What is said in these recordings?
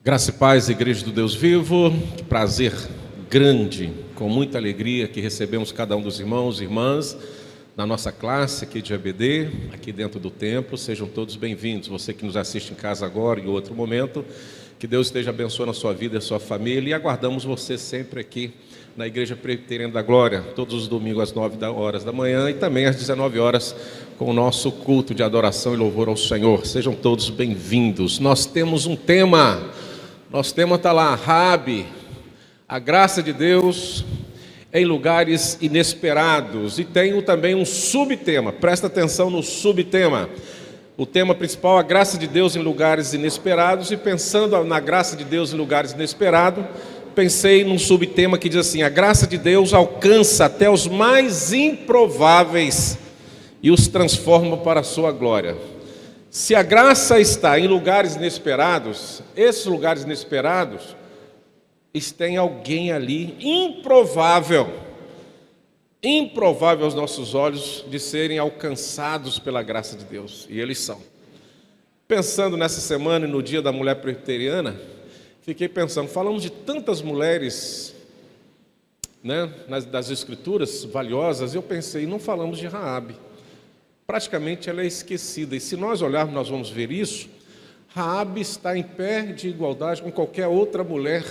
Graça e paz, Igreja do Deus Vivo. Que prazer grande, com muita alegria que recebemos cada um dos irmãos e irmãs na nossa classe aqui de EBD, aqui dentro do templo. Sejam todos bem-vindos. Você que nos assiste em casa agora e em outro momento, que Deus esteja abençoando a sua vida e a sua família, e aguardamos você sempre aqui na Igreja Presbiteriana da Glória, todos os domingos às 9 horas da manhã e também às 19 horas com o nosso culto de adoração e louvor ao Senhor. Sejam todos bem-vindos. Nós temos um tema, nosso tema está lá, Raabe, a graça de Deus em lugares inesperados, e tenho também um subtema, presta atenção no subtema. O tema principal, a graça de Deus em lugares inesperados, e pensando na graça de Deus em lugares inesperados, pensei num subtema que diz assim: a graça de Deus alcança até os mais improváveis e os transforma para a sua glória. Se a graça está em lugares inesperados, esses lugares inesperados, tem alguém ali improvável aos nossos olhos de serem alcançados pela graça de Deus, e eles são. Pensando nessa semana e no dia da mulher presbiteriana, fiquei pensando, falamos de tantas mulheres, né, das escrituras valiosas, e eu pensei, não falamos de Raabe. Praticamente ela é esquecida, e se nós olharmos, nós vamos ver isso. Raabe está em pé de igualdade com qualquer outra mulher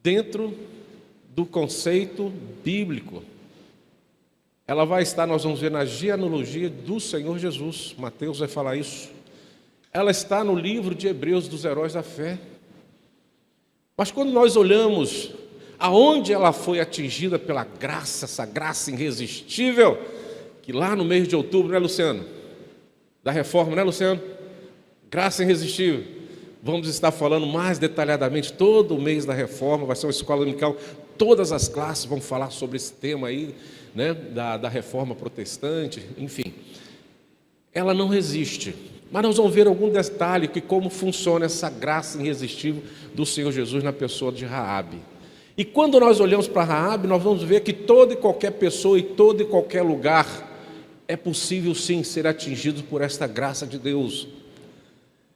dentro do conceito bíblico. Ela vai estar, nós vamos ver na genealogia do Senhor Jesus. Mateus vai falar isso. Ela está no livro de Hebreus dos heróis da fé. Mas quando nós olhamos aonde ela foi atingida pela graça, essa graça irresistível, que lá no mês de outubro, né, Luciano? Da reforma, né, Luciano? Graça irresistível. Vamos estar falando mais detalhadamente todo o mês da reforma, vai ser uma escola dominical, todas as classes vão falar sobre esse tema aí, né, da reforma protestante, enfim. Ela não resiste, mas nós vamos ver algum detalhe que como funciona essa graça irresistível do Senhor Jesus na pessoa de Raabe. E quando nós olhamos para Raabe, nós vamos ver que toda e qualquer pessoa e todo e qualquer lugar é possível sim ser atingido por esta graça de Deus.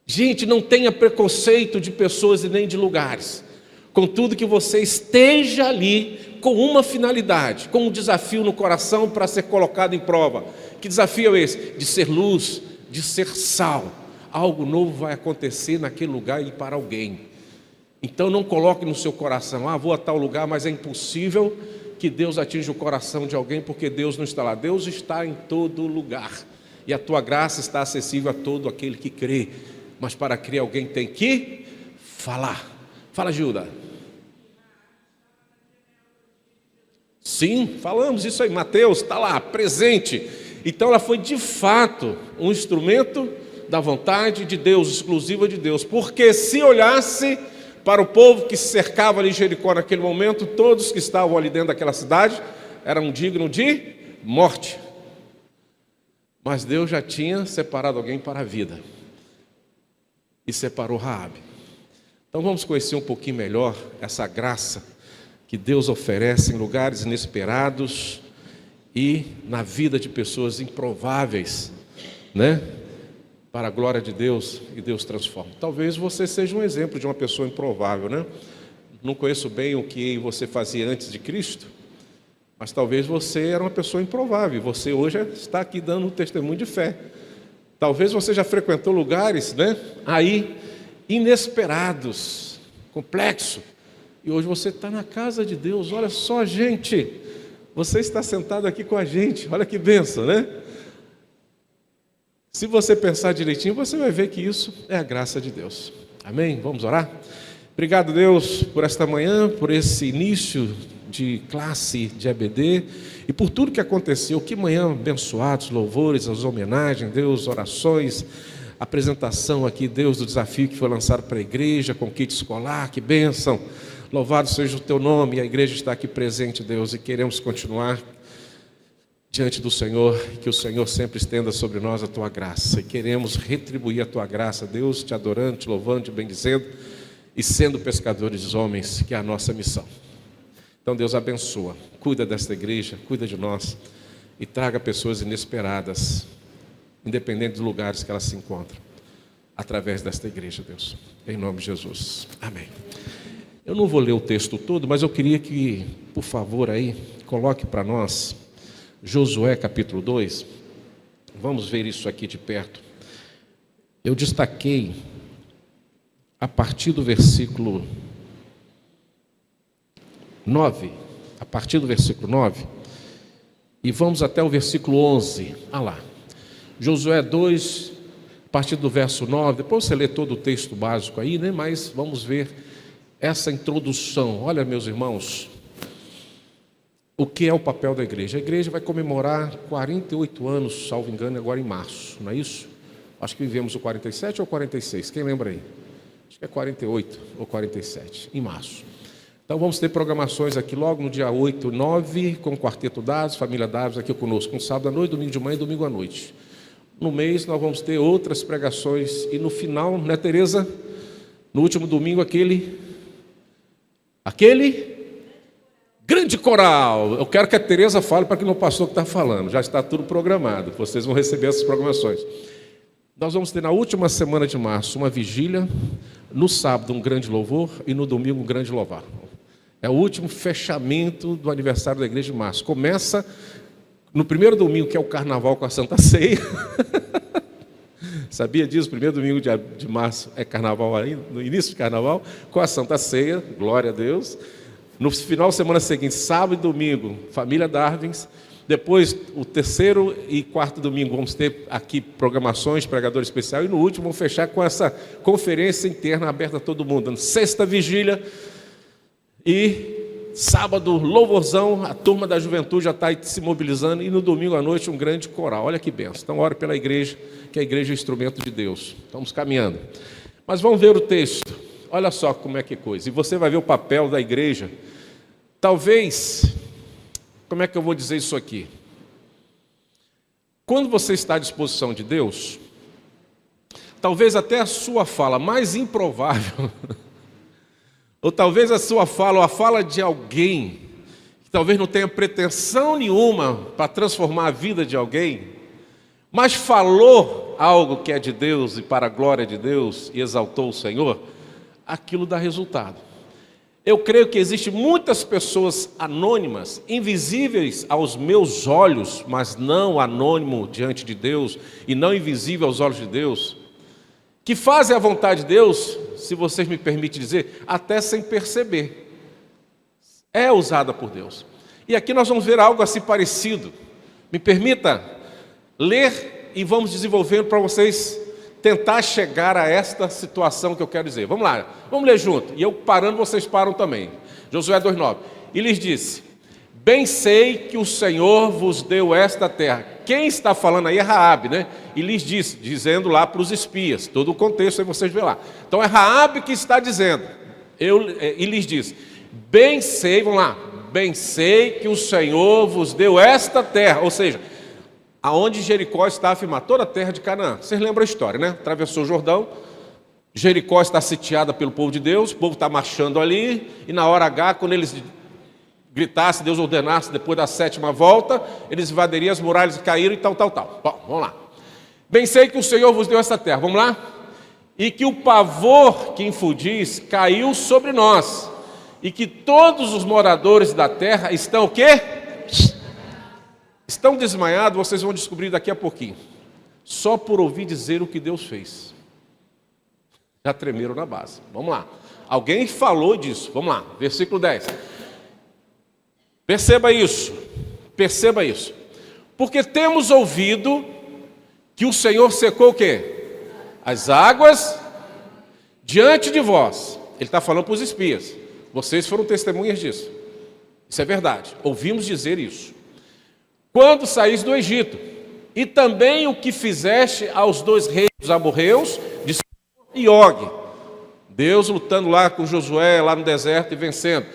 Gente, não tenha preconceito de pessoas e nem de lugares. Contudo, que você esteja ali com uma finalidade, com um desafio no coração para ser colocado em prova. Que desafio é esse? De ser luz, de ser sal. Algo novo vai acontecer naquele lugar e para alguém. Então não coloque no seu coração, vou a tal lugar, mas é impossível que Deus atinja o coração de alguém, porque Deus não está lá. Deus está em todo lugar. E a tua graça está acessível a todo aquele que crê. Mas para crer alguém tem que falar. Fala, Gilda. Sim, falamos isso aí. Mateus está lá, presente. Então ela foi de fato um instrumento da vontade de Deus, exclusiva de Deus. Porque se olhasse para o povo que se cercava ali em Jericó naquele momento, todos que estavam ali dentro daquela cidade eram dignos de morte. Mas Deus já tinha separado alguém para a vida. E separou Raabe. Então vamos conhecer um pouquinho melhor essa graça que Deus oferece em lugares inesperados e na vida de pessoas improváveis, né? Para a glória de Deus, e Deus transforma. Talvez você seja um exemplo de uma pessoa improvável, né? Não conheço bem o que você fazia antes de Cristo, mas talvez você era uma pessoa improvável. Você hoje está aqui dando um testemunho de fé. Talvez você já frequentou lugares, né, aí inesperados, complexo, e hoje você está na casa de Deus. Olha só, gente, você está sentado aqui com a gente, olha que bênção, né? Se você pensar direitinho, você vai ver que isso é a graça de Deus. Amém? Vamos orar? Obrigado, Deus, por esta manhã, por esse início de classe de EBD e por tudo que aconteceu. Que manhã abençoados, louvores, as homenagens, Deus, orações, apresentação aqui, Deus, do desafio que foi lançado para a igreja com kit escolar. Que bênção, louvado seja o teu nome. A igreja está aqui presente, Deus, e queremos continuar diante do Senhor, que o Senhor sempre estenda sobre nós a tua graça, e queremos retribuir a tua graça, Deus, te adorando, te louvando, te bendizendo e sendo pescadores de homens, que é a nossa missão. Então Deus abençoa, cuida desta igreja, cuida de nós e traga pessoas inesperadas, independente dos lugares que elas se encontram. através desta igreja, Deus. Em nome de Jesus. Amém. Eu não vou ler o texto todo, mas eu queria que, por favor, aí, coloque para nós Josué capítulo 2. Vamos ver isso aqui de perto. Eu destaquei a partir do versículo 9, a partir do versículo 9, e vamos até o versículo 11. Ah lá, Josué 2, a partir do verso 9, depois você lê todo o texto básico aí, né? Mas vamos ver essa introdução. Olha, meus irmãos, o que é o papel da igreja? A igreja vai comemorar 48 anos, salvo engano, agora em março, não é isso? Acho que vivemos o 47 ou 46, quem lembra aí? Acho que é 48 ou 47, em março. Então vamos ter programações aqui logo no dia 8, 9, com o Quarteto Dados, Família Dados aqui conosco, um sábado à noite, domingo de manhã e domingo à noite. No mês nós vamos ter outras pregações e no final, né, Tereza? No último domingo aquele grande coral. Eu quero que a Tereza fale para que não pastor que está falando, já está tudo programado, vocês vão receber essas programações. Nós vamos ter na última semana de março uma vigília, no sábado um grande louvor e no domingo um grande louvar. É o último fechamento do aniversário da igreja de março. Começa no primeiro domingo, que é o carnaval com a Santa Ceia. Sabia disso? O primeiro domingo de março é carnaval ainda, no início de carnaval, com a Santa Ceia, glória a Deus. No final de semana seguinte, sábado e domingo, família Darwins. Depois, o terceiro e quarto domingo, vamos ter aqui programações, pregador especial. E no último, vamos fechar com essa conferência interna aberta a todo mundo. Sexta vigília e sábado, louvorzão. A turma da juventude já está se mobilizando. E no domingo à noite, um grande coral. Olha que bênção. Então, ore pela igreja, que a igreja é instrumento de Deus. Estamos caminhando. Mas vamos ver o texto. Olha só como é que coisa. E você vai ver o papel da igreja. Talvez... Como é que eu vou dizer isso aqui? Quando você está à disposição de Deus, talvez até a sua fala mais improvável, ou talvez a sua fala, ou a fala de alguém, que talvez não tenha pretensão nenhuma para transformar a vida de alguém, mas falou algo que é de Deus e para a glória de Deus e exaltou o Senhor, aquilo dá resultado. Eu creio que existem muitas pessoas anônimas, invisíveis aos meus olhos, mas não anônimo diante de Deus e não invisível aos olhos de Deus, que fazem a vontade de Deus, se vocês me permitem dizer, até sem perceber. É usada por Deus. E aqui nós vamos ver algo assim parecido. Me permita ler e vamos desenvolvendo para vocês tentar chegar a esta situação que eu quero dizer. Vamos lá, vamos ler junto. E eu parando, vocês param também. Josué 2,9. E lhes disse: bem sei que o Senhor vos deu esta terra. Quem está falando aí é Raabe, né? E lhes disse, dizendo lá para os espias. Todo o contexto aí vocês vê lá. Então é Raabe que está dizendo. E lhes disse: bem sei, vamos lá. Bem sei que o Senhor vos deu esta terra. Ou seja, aonde Jericó está afirmada, toda a terra de Canaã. Vocês lembram a história, né? Atravessou o Jordão, Jericó está sitiada pelo povo de Deus, o povo está marchando ali, e na hora H, quando eles gritassem, Deus ordenasse, depois da 7ª volta, eles invadiriam as muralhas e caíram e tal. Bom, vamos lá. Bem sei que o Senhor vos deu essa terra, vamos lá? E que o pavor que infundis caiu sobre nós, e que todos os moradores da terra estão o quê? Estão desmaiados, vocês vão descobrir daqui a pouquinho. Só por ouvir dizer o que Deus fez. Já tremeram na base. Vamos lá. Alguém falou disso. Vamos lá. Versículo 10. Perceba isso. Perceba isso. Porque temos ouvido que o Senhor secou o quê? As águas diante de vós. Ele está falando para os espias. Vocês foram testemunhas disso. Isso é verdade. Ouvimos dizer isso. Quando saís do Egito, e também o que fizeste aos 2 reis dos amorreus, de Sihon e Og, Deus lutando lá com Josué, lá no deserto e vencendo,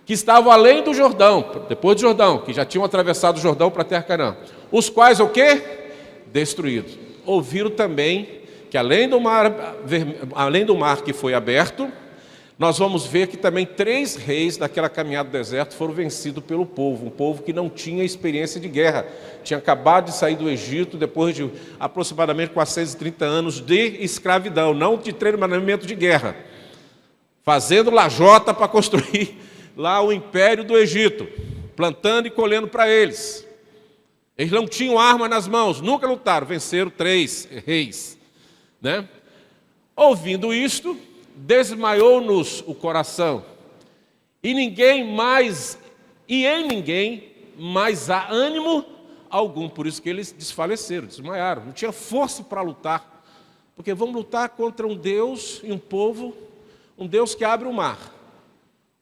que estavam além do Jordão, depois do Jordão, que já tinham atravessado o Jordão para a terra Canaã, os quais o quê? Destruídos. Ouviram também que além do mar que foi aberto, nós vamos ver que também 3 reis daquela caminhada do deserto foram vencidos pelo povo, um povo que não tinha experiência de guerra, tinha acabado de sair do Egito depois de aproximadamente 430 anos de escravidão, não de treinamento de guerra, fazendo lajota para construir lá o império do Egito, plantando e colhendo para eles. Eles não tinham arma nas mãos, nunca lutaram, venceram 3 reis, né? Ouvindo isto, desmaiou-nos o coração, e em ninguém mais há ânimo algum. Por isso que eles desfaleceram, desmaiaram, não tinha força para lutar, porque vamos lutar contra um Deus e um povo, um Deus que abre o mar,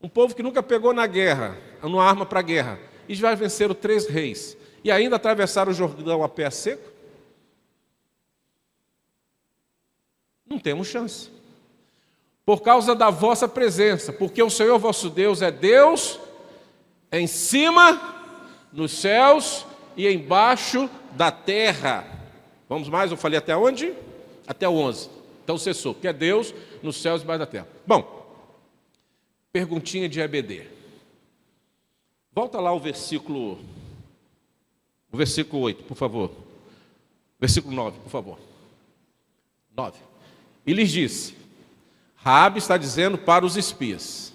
um povo que nunca pegou na guerra, uma arma para a guerra, e já venceram 3 reis, e ainda atravessaram o Jordão a pé seco. Não temos chance. Por causa da vossa presença, porque o Senhor vosso Deus é Deus em cima, nos céus e embaixo da terra. Vamos mais, eu falei até onde? Até o 11. Então cessou, porque é Deus nos céus e embaixo da terra. Bom, perguntinha de EBD. Volta lá o versículo 8, por favor. Versículo 9, por favor. 9. E lhes disse... Raabe está dizendo para os espias.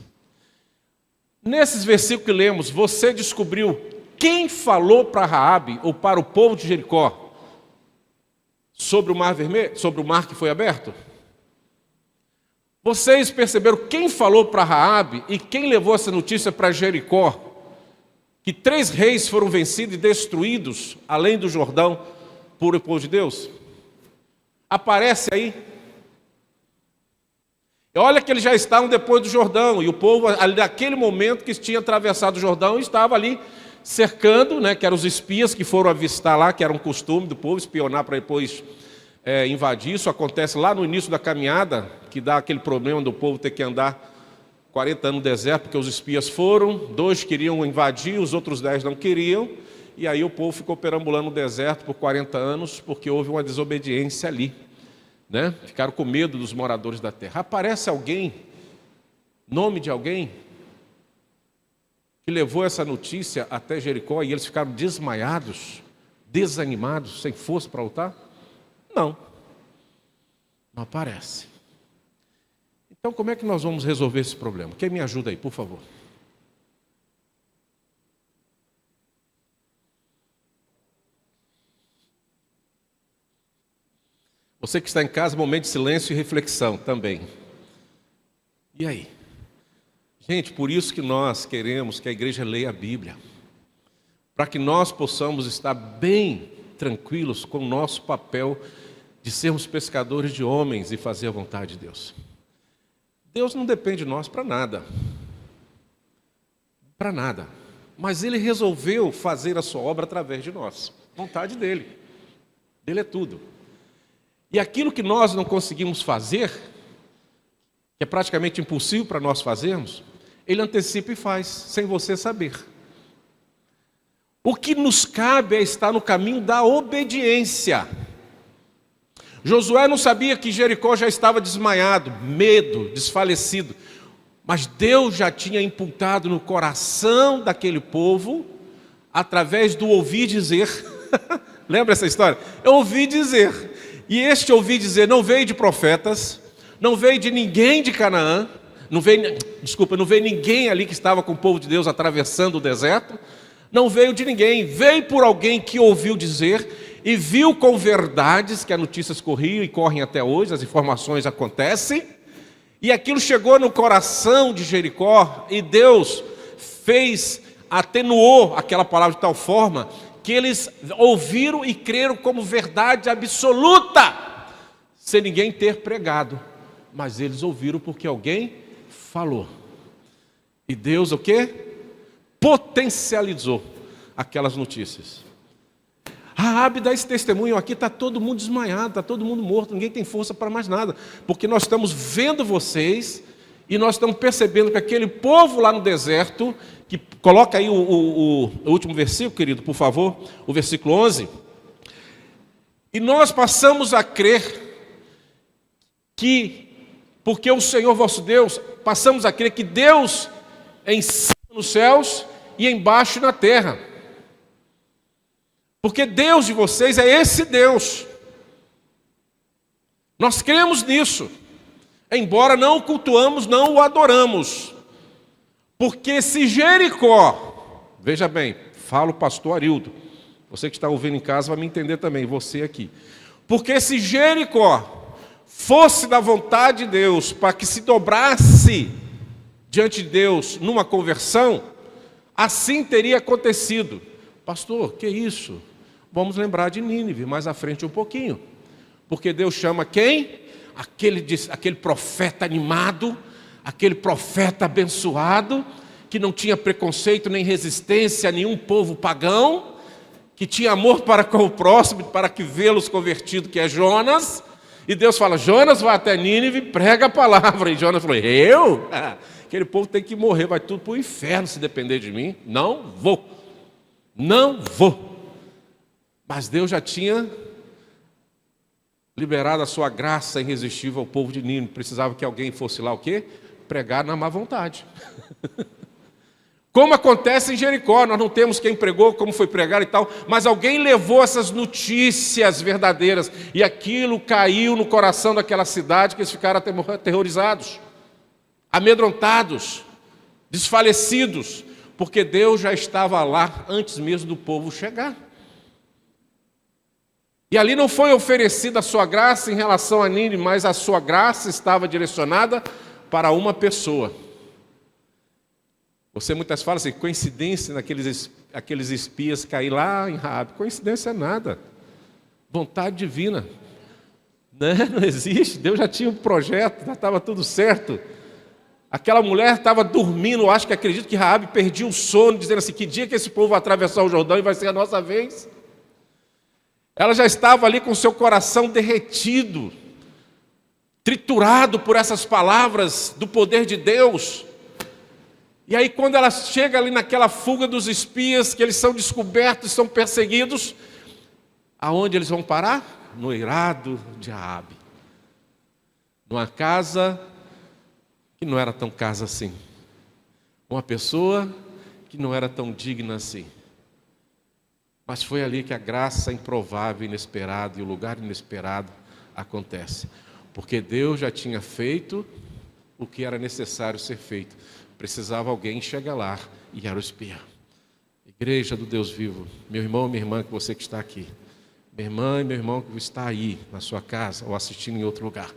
Nesses versículos que lemos, você descobriu quem falou para Raabe ou para o povo de Jericó sobre o mar vermelho, sobre o mar que foi aberto? Vocês perceberam quem falou para Raabe e quem levou essa notícia para Jericó? Que 3 reis foram vencidos e destruídos além do Jordão por o povo de Deus? Aparece aí. Olha que eles já estavam depois do Jordão, e o povo, ali naquele momento que tinha atravessado o Jordão, estava ali cercando, né, que eram os espias que foram avistar lá, que era um costume do povo espionar para depois invadir. Isso acontece lá no início da caminhada, que dá aquele problema do povo ter que andar 40 anos no deserto, porque os espias foram, 2 queriam invadir, os outros 10 não queriam, e aí o povo ficou perambulando no deserto por 40 anos, porque houve uma desobediência ali. Né? Ficaram com medo dos moradores da terra. Aparece alguém, nome de alguém, que levou essa notícia até Jericó e eles ficaram desmaiados, desanimados, sem força para lutar? Não aparece. Então como é que nós vamos resolver esse problema? Quem me ajuda aí, por favor? Você que está em casa, momento de silêncio e reflexão também. E aí? Gente, por isso que nós queremos que a igreja leia a Bíblia, para que nós possamos estar bem tranquilos com o nosso papel de sermos pescadores de homens e fazer a vontade de Deus. Deus não depende de nós para nada, mas Ele resolveu fazer a sua obra através de nós, vontade dEle é tudo. E aquilo que nós não conseguimos fazer, que é praticamente impossível para nós fazermos, Ele antecipa e faz, sem você saber. O que nos cabe é estar no caminho da obediência. Josué não sabia que Jericó já estava desmaiado, medo, desfalecido, mas Deus já tinha imputado no coração daquele povo, através do ouvir dizer. Lembra essa história? Eu ouvi dizer. E este ouvir dizer não veio de profetas, não veio de ninguém de Canaã, não veio ninguém ali que estava com o povo de Deus atravessando o deserto, não veio de ninguém, veio por alguém que ouviu dizer e viu com verdades, que as notícias corriam e correm até hoje, as informações acontecem, e aquilo chegou no coração de Jericó, e Deus atenuou aquela palavra de tal forma, que eles ouviram e creram como verdade absoluta, sem ninguém ter pregado, mas eles ouviram porque alguém falou, e Deus o quê? Potencializou aquelas notícias. Raabe dá esse testemunho aqui, está todo mundo desmaiado, está todo mundo morto, ninguém tem força para mais nada, porque nós estamos vendo vocês, e nós estamos percebendo que aquele povo lá no deserto, que coloca aí o último versículo, querido, por favor, o versículo 11, e nós passamos a crer que Porque o Senhor vosso Deus, passamos a crer que Deus é em cima nos céus e embaixo na terra. Porque Deus de vocês é esse Deus. Nós cremos nisso, embora não o cultuamos, não o adoramos. Porque se Jericó, veja bem, fala o pastor Arildo, você que está ouvindo em casa vai me entender também, você aqui. Porque se Jericó fosse da vontade de Deus para que se dobrasse diante de Deus numa conversão, assim teria acontecido. Pastor, que isso? Vamos lembrar de Nínive mais à frente um pouquinho. Porque Deus chama quem? Aquele profeta animado, aquele profeta abençoado, que não tinha preconceito nem resistência a nenhum povo pagão, que tinha amor para com o próximo, para que vê-los convertido, que é Jonas. E Deus fala, Jonas vai até Nínive, prega a palavra. E Jonas falou, eu? Aquele povo tem que morrer, vai tudo para o inferno se depender de mim. Não vou. Não vou. Mas Deus já tinha liberado a sua graça irresistível ao povo de Nínive. Precisava que alguém fosse lá o quê? Pregar na má vontade. Como acontece em Jericó, nós não temos quem pregou, como foi pregar e tal, mas alguém levou essas notícias verdadeiras e aquilo caiu no coração daquela cidade, que eles ficaram aterrorizados, amedrontados, desfalecidos, porque Deus já estava lá antes mesmo do povo chegar. E ali não foi oferecida a sua graça em relação a Nínive, mas a sua graça estava direcionada para uma pessoa. Você muitas fala assim, coincidência aqueles espias cair lá em Raabe. Coincidência é nada. Vontade divina. Não existe. Deus já tinha um projeto, já estava tudo certo. Aquela mulher estava dormindo, acredito que Raabe perdia o sono, dizendo assim, que dia que esse povo vai atravessar o Jordão e vai ser a nossa vez? Ela já estava ali com seu coração derretido, triturado por essas palavras do poder de Deus. E aí quando ela chega ali naquela fuga dos espias, que eles são descobertos, são perseguidos, aonde eles vão parar? No eirado de Raabe. Numa casa que não era tão casa assim. Uma pessoa que não era tão digna assim. Mas foi ali que a graça improvável, inesperada e o lugar inesperado acontece. Porque Deus já tinha feito o que era necessário ser feito. Precisava alguém chegar lá e era o espião. Igreja do Deus vivo, meu irmão e minha irmã, que você que está aqui. Minha irmã e meu irmão que está aí na sua casa ou assistindo em outro lugar.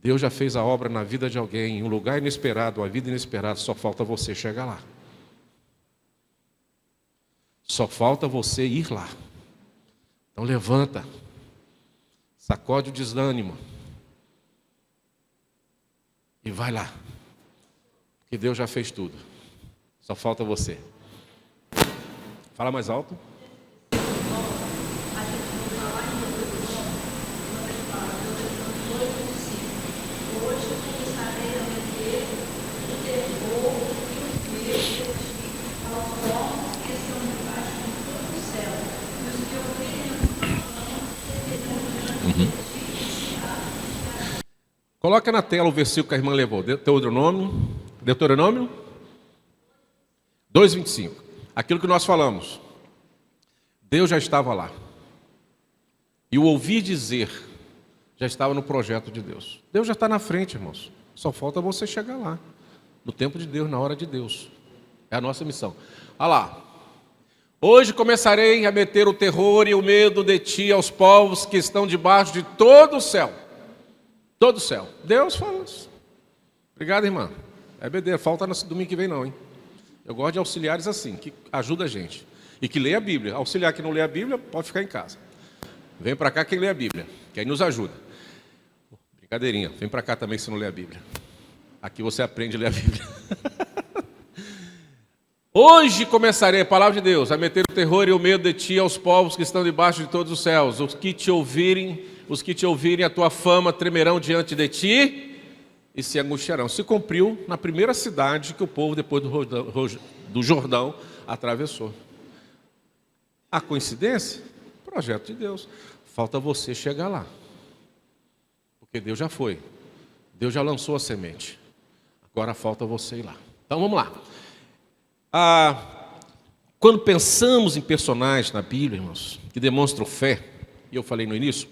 Deus já fez a obra na vida de alguém, em um lugar inesperado, uma vida inesperada, só falta você chegar lá. Só falta você ir lá. Então levanta, sacode o desânimo e vai lá. Porque Deus já fez tudo. Só falta você. Fala mais alto. Coloca na tela o versículo que a irmã levou. Deuteronômio 2:25. Aquilo que nós falamos. Deus já estava lá. E o ouvir dizer já estava no projeto de Deus. Deus já está na frente, irmãos. Só falta você chegar lá. No tempo de Deus, na hora de Deus. É a nossa missão. Olha lá. Hoje começarei a meter o terror e o medo de ti aos povos que estão debaixo de todo o céu. Todo o céu. Deus fala isso. Obrigado, irmã. É BD, falta no domingo que vem não, hein? Eu gosto de auxiliares assim, que ajuda a gente. E que lê a Bíblia. Auxiliar que não lê a Bíblia, pode ficar em casa. Vem para cá quem lê a Bíblia, que aí nos ajuda. Brincadeirinha, vem para cá também se não lê a Bíblia. Aqui você aprende a ler a Bíblia. Hoje começarei, a palavra de Deus, a meter o terror e o medo de ti aos povos que estão debaixo de todos os céus. Os que te ouvirem a tua fama tremerão diante de ti e se angustiarão. Se cumpriu na primeira cidade que o povo, depois do Jordão, atravessou. A coincidência? Projeto de Deus. Falta você chegar lá. Porque Deus já foi. Deus já lançou a semente. Agora falta você ir lá. Então vamos lá. Quando pensamos em personagens na Bíblia, irmãos, que demonstram fé, e eu falei no início,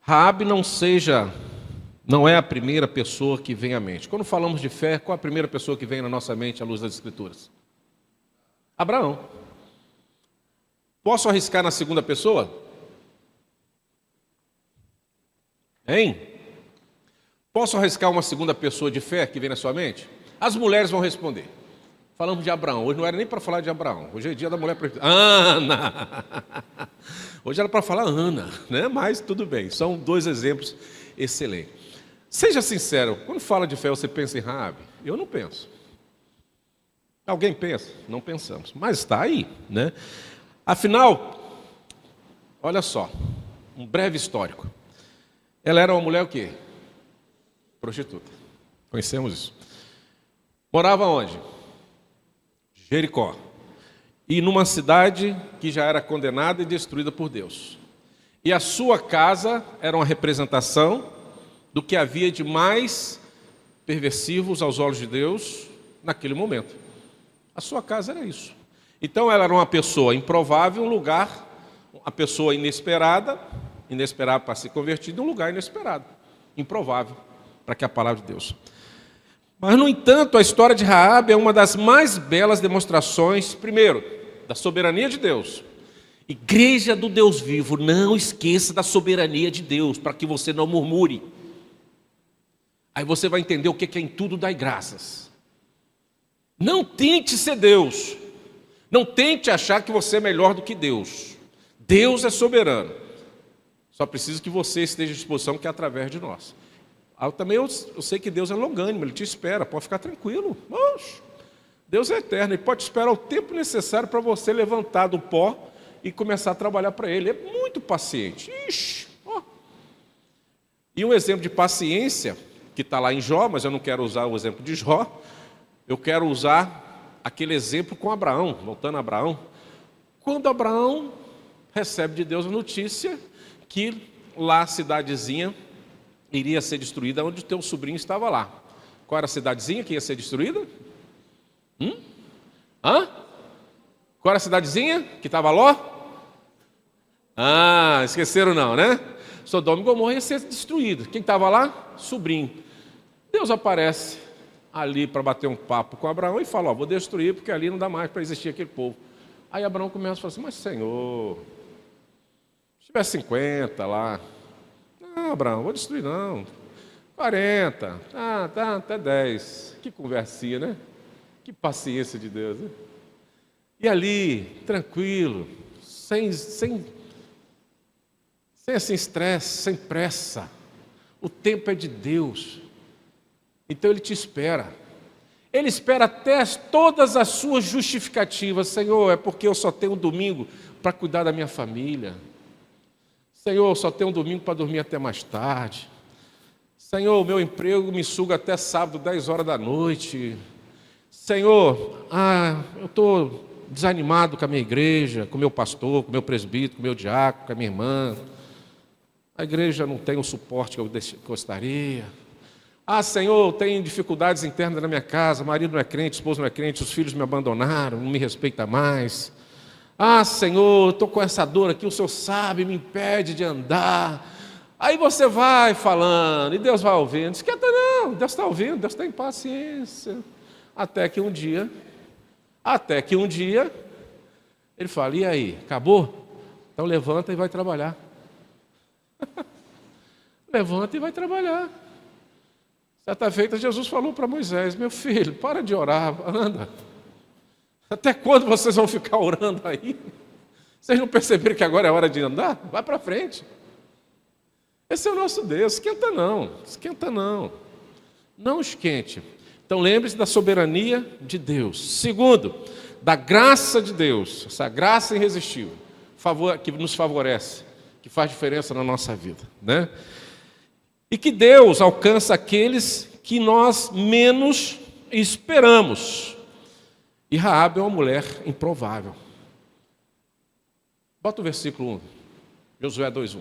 Raabe não é a primeira pessoa que vem à mente. Quando falamos de fé, qual a primeira pessoa que vem na nossa mente à luz das Escrituras? Abraão. Posso arriscar na segunda pessoa? Hein? Posso arriscar uma segunda pessoa de fé que vem na sua mente? As mulheres vão responder. Falamos de Abraão. Hoje não era nem para falar de Abraão. Hoje é dia da mulher preteriana. Ana! Hoje era para falar Ana, né? Mas tudo bem. São dois exemplos excelentes. Seja sincero, quando fala de fé, você pensa em Raabe? Eu não penso. Alguém pensa? Não pensamos. Mas está aí, né? Afinal, olha só, um breve histórico. Ela era uma mulher o quê? Prostituta. Conhecemos isso. Morava onde? Jericó. E numa cidade que já era condenada e destruída por Deus. E a sua casa era uma representação do que havia de mais perversivos aos olhos de Deus naquele momento. A sua casa era isso. Então ela era uma pessoa improvável, um lugar, uma pessoa inesperada para se convertir, em um lugar inesperado, improvável, para que a palavra de Deus. Mas, no entanto, a história de Raabe é uma das mais belas demonstrações, primeiro, da soberania de Deus. Igreja do Deus vivo, não esqueça da soberania de Deus, para que você não murmure. Aí você vai entender o que é em tudo dar graças. Não tente ser Deus. Não tente achar que você é melhor do que Deus. Deus é soberano. Só precisa que você esteja à disposição, que é através de nós. Eu sei que Deus é longânimo, Ele te espera, pode ficar tranquilo. Oxe, Deus é eterno, Ele pode esperar o tempo necessário para você levantar do pó e começar a trabalhar para Ele. Ele é muito paciente. Ixi, ó. E um exemplo de paciência, que está lá em Jó, mas eu não quero usar o exemplo de Jó, eu quero usar aquele exemplo com Abraão, voltando a Abraão. Quando Abraão recebe de Deus a notícia que lá a cidadezinha iria ser destruída, onde o teu sobrinho estava lá. Qual era a cidadezinha que ia ser destruída? Qual era a cidadezinha que estava Ló? Esqueceram não, né? Sodoma e Gomorra ia ser destruído. Quem estava lá? Sobrinho. Deus aparece ali para bater um papo com Abraão e fala, vou destruir porque ali não dá mais para existir aquele povo. Aí Abraão começa a falar assim, mas Senhor, se tiver 50 lá, não, Abraão, vou destruir não. 40, tá, até 10. Que conversinha, né? Que paciência de Deus, né? E ali, tranquilo, sem assim estresse, sem pressa. O tempo é de Deus. Então Ele te espera. Ele espera até todas as suas justificativas. Senhor, é porque eu só tenho um domingo para cuidar da minha família. Senhor, eu só tenho um domingo para dormir até mais tarde. Senhor, o meu emprego me suga até sábado, 10 horas da noite. Senhor, eu estou desanimado com a minha igreja, com o meu pastor, com o meu presbítero, com o meu diácono, com a minha irmã. A igreja não tem o suporte que eu gostaria. Senhor, eu tenho dificuldades internas na minha casa, marido não é crente, esposa não é crente, os filhos me abandonaram, não me respeita mais. Senhor, eu estou com essa dor aqui, o Senhor sabe, me impede de andar. Aí você vai falando, e Deus vai ouvindo. Esquenta não, Deus está ouvindo, Deus tem paciência. Até que um dia, Ele fala, e aí, acabou? Então levanta e vai trabalhar. Levanta e vai trabalhar. Certa feita, Jesus falou para Moisés, meu filho, para de orar, anda. Até quando vocês vão ficar orando aí? Vocês não perceberam que agora é hora de andar? Vai para frente. Esse é o nosso Deus, esquenta não. Não esquente. Então lembre-se da soberania de Deus. Segundo, da graça de Deus, essa graça irresistível, que nos favorece, que faz diferença na nossa vida, né? E que Deus alcança aqueles que nós menos esperamos. E Raabe é uma mulher improvável. Bota o versículo 1, Josué 2:1.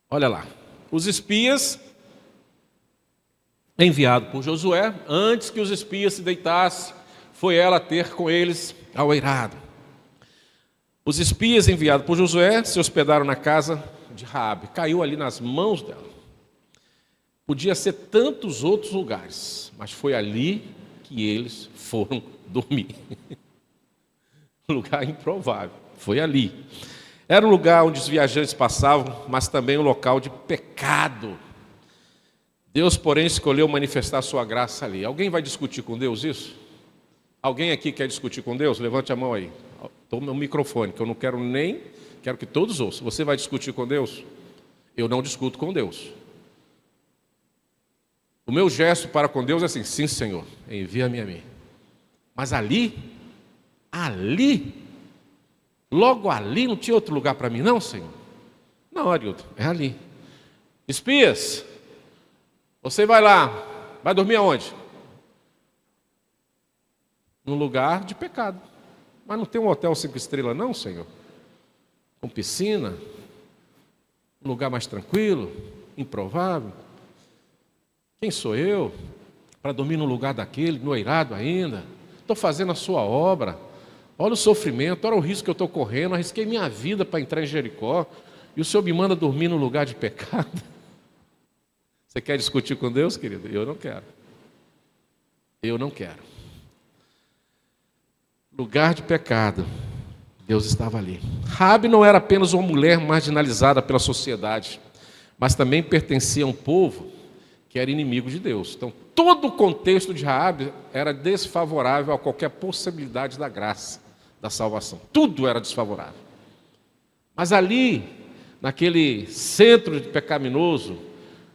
Olha lá. Os espias enviado por Josué, antes que os espias se deitassem, foi ela ter com eles ao eirado. Os espias enviados por Josué se hospedaram na casa de Raabe. Caiu ali nas mãos dela. Podia ser tantos outros lugares, mas foi ali que eles foram dormir. Lugar improvável, foi ali. Era um lugar onde os viajantes passavam, mas também um local de pecado. Deus, porém, escolheu manifestar sua graça ali. Alguém vai discutir com Deus isso? Alguém aqui quer discutir com Deus? Levante a mão aí. Tome o microfone, que eu não quero nem... Quero que todos ouçam. Você vai discutir com Deus? Eu não discuto com Deus. O meu gesto para com Deus é assim: sim, Senhor, envia-me a mim. Mas ali, logo ali, não tinha outro lugar para mim, não, Senhor? Não, Arilton, é ali. Espias, você vai lá, vai dormir aonde? Num lugar de pecado. Mas não tem um hotel 5 estrelas, não, Senhor? Com piscina, um lugar mais tranquilo, improvável. Quem sou eu para dormir num lugar daquele, no eirado ainda? Estou fazendo a sua obra. Olha o sofrimento, olha o risco que eu estou correndo. Arrisquei minha vida para entrar em Jericó e o Senhor me manda dormir num lugar de pecado. Você quer discutir com Deus, querido? Eu não quero. Eu não quero. Lugar de pecado. Deus estava ali. Raabe não era apenas uma mulher marginalizada pela sociedade, mas também pertencia a um povo que era inimigo de Deus. Então, todo o contexto de Raabe era desfavorável a qualquer possibilidade da graça, da salvação. Tudo era desfavorável. Mas ali, naquele centro pecaminoso,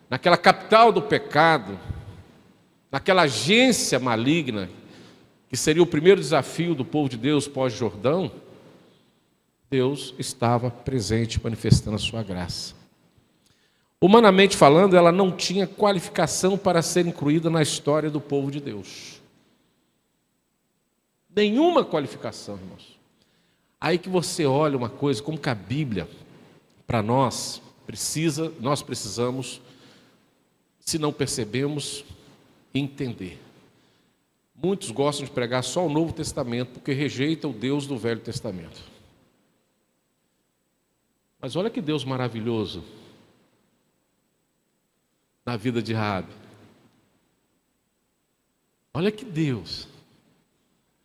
naquela capital do pecado, naquela agência maligna, que seria o primeiro desafio do povo de Deus pós-Jordão, Deus estava presente, manifestando a sua graça. Humanamente falando, ela não tinha qualificação para ser incluída na história do povo de Deus. Nenhuma qualificação, irmãos. Aí que você olha uma coisa, como que a Bíblia, para nós precisamos, se não percebemos, entender. Muitos gostam de pregar só o Novo Testamento, porque rejeitam o Deus do Velho Testamento. Mas olha que Deus maravilhoso na vida de Raabe. Olha que Deus.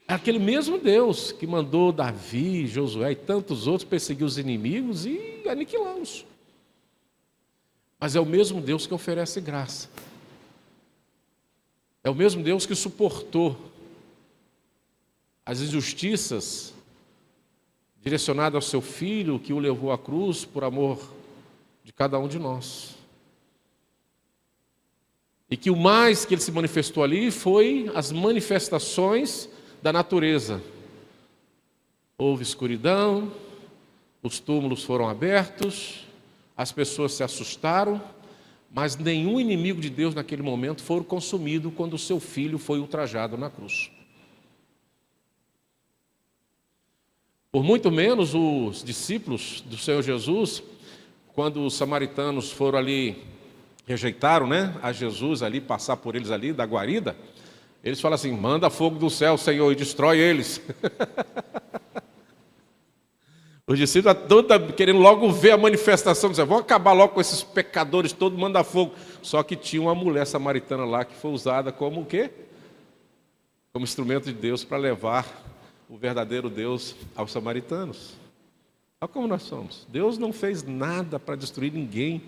É aquele mesmo Deus que mandou Davi, Josué e tantos outros perseguir os inimigos e aniquilá-los. Mas é o mesmo Deus que oferece graça. É o mesmo Deus que suportou as injustiças direcionadas ao seu Filho, que o levou à cruz por amor de cada um de nós. E que o mais que ele se manifestou ali foi as manifestações da natureza. Houve escuridão, os túmulos foram abertos, as pessoas se assustaram, mas nenhum inimigo de Deus naquele momento foi consumido quando o seu filho foi ultrajado na cruz. Por muito menos os discípulos do Senhor Jesus, quando os samaritanos foram ali, rejeitaram, a Jesus ali, passar por eles ali, da guarida, eles falam assim: manda fogo do céu, Senhor, e destrói eles. Os discípulos estão querendo logo ver a manifestação, dizendo: vamos acabar logo com esses pecadores todos, manda fogo. Só que tinha uma mulher samaritana lá que foi usada como o quê? Como instrumento de Deus para levar o verdadeiro Deus aos samaritanos. Olha como nós somos. Deus não fez nada para destruir ninguém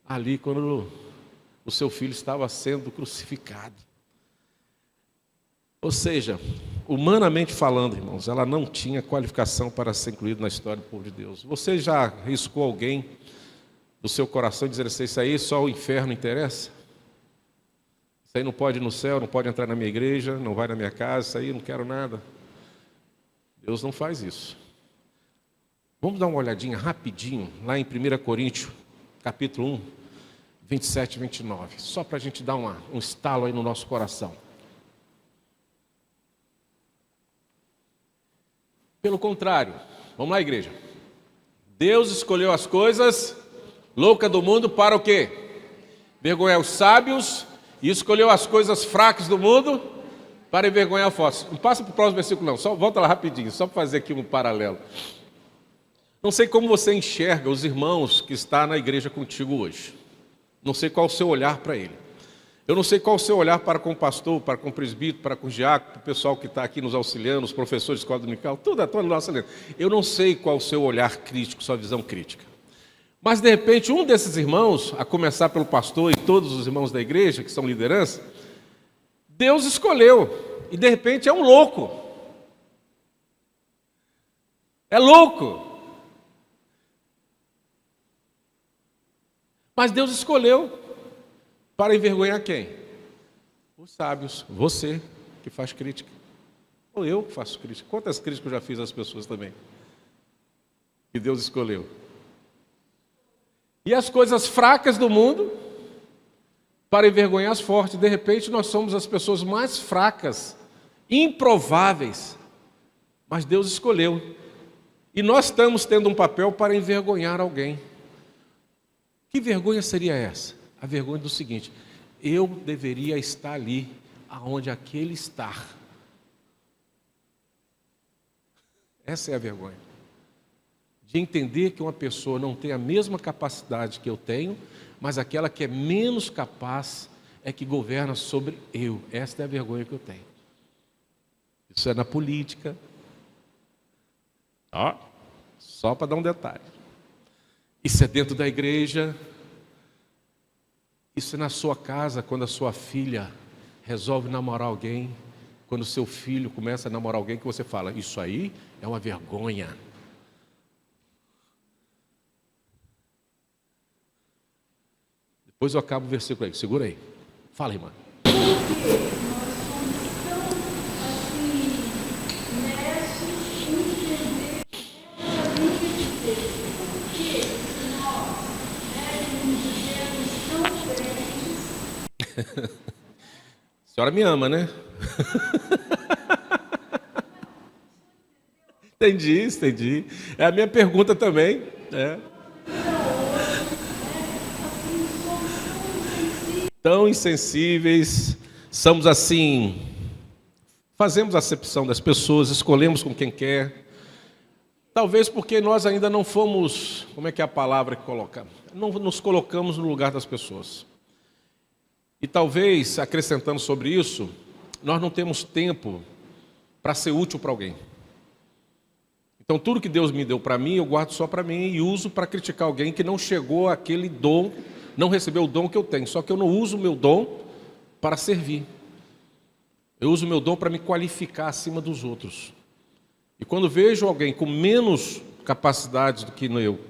ali quando o seu filho estava sendo crucificado. Ou seja, humanamente falando, irmãos, ela não tinha qualificação para ser incluída na história do povo de Deus. Você já riscou alguém do seu coração e dizer assim: isso aí só o inferno interessa? Isso aí não pode ir no céu, não pode entrar na minha igreja, não vai na minha casa, isso aí eu não quero nada. Deus não faz isso. Vamos dar uma olhadinha rapidinho lá em 1 Coríntios, capítulo 1, 27 e 29, só para a gente dar um estalo aí no nosso coração. Pelo contrário, vamos lá, igreja. Deus escolheu as coisas loucas do mundo para o quê? Vergonhar os sábios, E escolheu as coisas fracas do mundo para envergonhar fortes. Não passa para o próximo versículo não, só volta lá rapidinho, só para fazer aqui um paralelo. Não sei como você enxerga os irmãos que estão na igreja contigo hoje. Não sei qual o seu olhar para ele. Eu não sei qual o seu olhar para com o pastor, para com o presbítero, para com o diácono, o pessoal que está aqui nos auxiliando, os professores de escola dominical, toda a nossa auxiliando. Eu não sei qual o seu olhar crítico, sua visão crítica. Mas, de repente, um desses irmãos, a começar pelo pastor e todos os irmãos da igreja, que são liderança, Deus escolheu. E, de repente, é um louco. É louco. Mas Deus escolheu para envergonhar quem? Os sábios. Você que faz crítica. Ou eu que faço crítica. Quantas críticas eu já fiz às pessoas também? Que Deus escolheu. E as coisas fracas do mundo para envergonhar as fortes. De repente nós somos as pessoas mais fracas, improváveis. Mas Deus escolheu. E nós estamos tendo um papel para envergonhar alguém. Que vergonha seria essa? A vergonha do seguinte: eu deveria estar ali, aonde aquele está. Essa é a vergonha. De entender que uma pessoa não tem a mesma capacidade que eu tenho, mas aquela que é menos capaz é que governa sobre eu. Esta é a vergonha que eu tenho. Isso é na política. Só para dar um detalhe. Isso é dentro da igreja. Isso é na sua casa, quando a sua filha resolve namorar alguém. Quando o seu filho começa a namorar alguém, que você fala, isso aí é uma vergonha. Depois eu acabo o versículo aí, segura aí. Fala, irmã. A senhora me ama, né? Entendi. É a minha pergunta também. Tão insensíveis, somos assim, fazemos acepção das pessoas, escolhemos com quem quer. Talvez porque nós ainda não fomos, como é que é a palavra que coloca? Não nos colocamos no lugar das pessoas. E talvez, acrescentando sobre isso, nós não temos tempo para ser útil para alguém. Então, tudo que Deus me deu para mim, eu guardo só para mim e uso para criticar alguém que não chegou àquele dom, não recebeu o dom que eu tenho. Só que eu não uso o meu dom para servir. Eu uso o meu dom para me qualificar acima dos outros. E quando vejo alguém com menos capacidade do que eu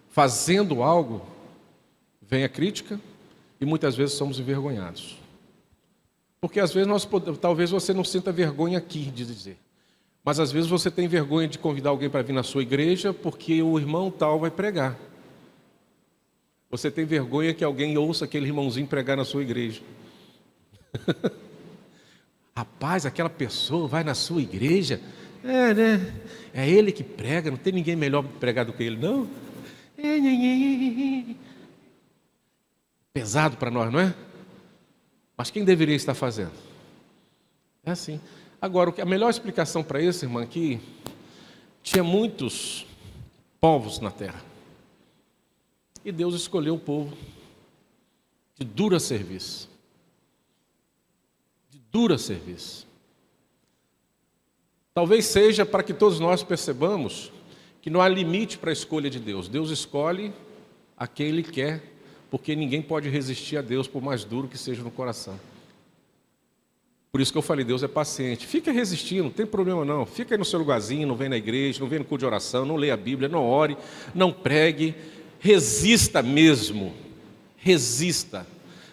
fazendo algo, vem a crítica. E muitas vezes somos envergonhados. Porque às vezes talvez você não sinta vergonha aqui de dizer. Mas às vezes você tem vergonha de convidar alguém para vir na sua igreja porque o irmão tal vai pregar. Você tem vergonha que alguém ouça aquele irmãozinho pregar na sua igreja. Rapaz, aquela pessoa vai na sua igreja? Né? É ele que prega, não tem ninguém melhor para pregar do que ele, não? Pesado para nós, não é? Mas quem deveria estar fazendo? É assim. Agora, a melhor explicação para isso, irmã, que tinha muitos povos na terra. E Deus escolheu o povo de dura serviço. De dura serviço. Talvez seja para que todos nós percebamos que não há limite para a escolha de Deus. Deus escolhe a quem Ele quer, porque ninguém pode resistir a Deus, por mais duro que seja no coração. Por isso que eu falei, Deus é paciente. Fica resistindo, não tem problema não. Fica aí no seu lugarzinho, não vem na igreja, não vem no culto de oração, não leia a Bíblia, não ore, não pregue. Resista mesmo. Resista.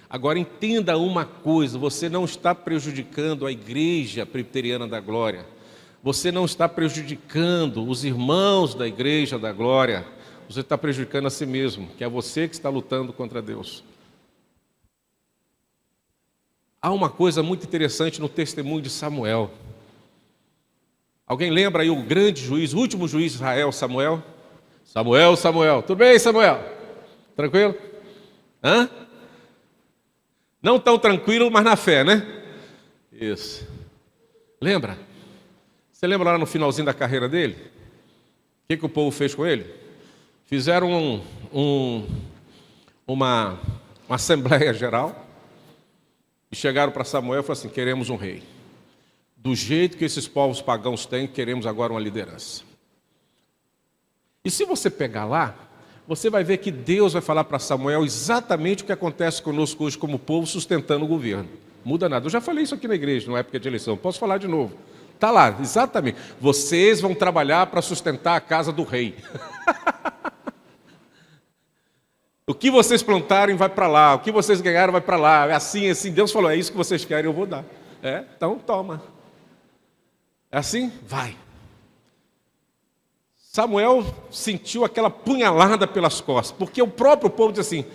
Agora entenda uma coisa, você não está prejudicando a igreja presbiteriana da glória. Você não está prejudicando os irmãos da igreja da glória. Você está prejudicando a si mesmo, que é você que está lutando contra Deus. Há uma coisa muito interessante no testemunho de Samuel. Alguém lembra aí o grande juiz, o último juiz de Israel, Samuel? Samuel. Tudo bem, Samuel? Tranquilo? Não tão tranquilo, mas na fé, né? Isso. Lembra? Você lembra lá no finalzinho da carreira dele? O que o povo fez com ele? Fizeram uma assembleia geral e chegaram para Samuel e falaram assim: queremos um rei. Do jeito que esses povos pagãos têm, queremos agora uma liderança. E se você pegar lá, você vai ver que Deus vai falar para Samuel exatamente o que acontece conosco hoje como povo sustentando o governo. Muda nada. Eu já falei isso aqui na igreja, na época de eleição. Posso falar de novo. Está lá, exatamente. Vocês vão trabalhar para sustentar a casa do rei. O que vocês plantarem vai para lá. O que vocês ganharam vai para lá. Assim, assim. Deus falou, é isso que vocês querem, eu vou dar. Então toma. É assim? Vai. Samuel sentiu aquela punhalada pelas costas, porque o próprio povo disse assim: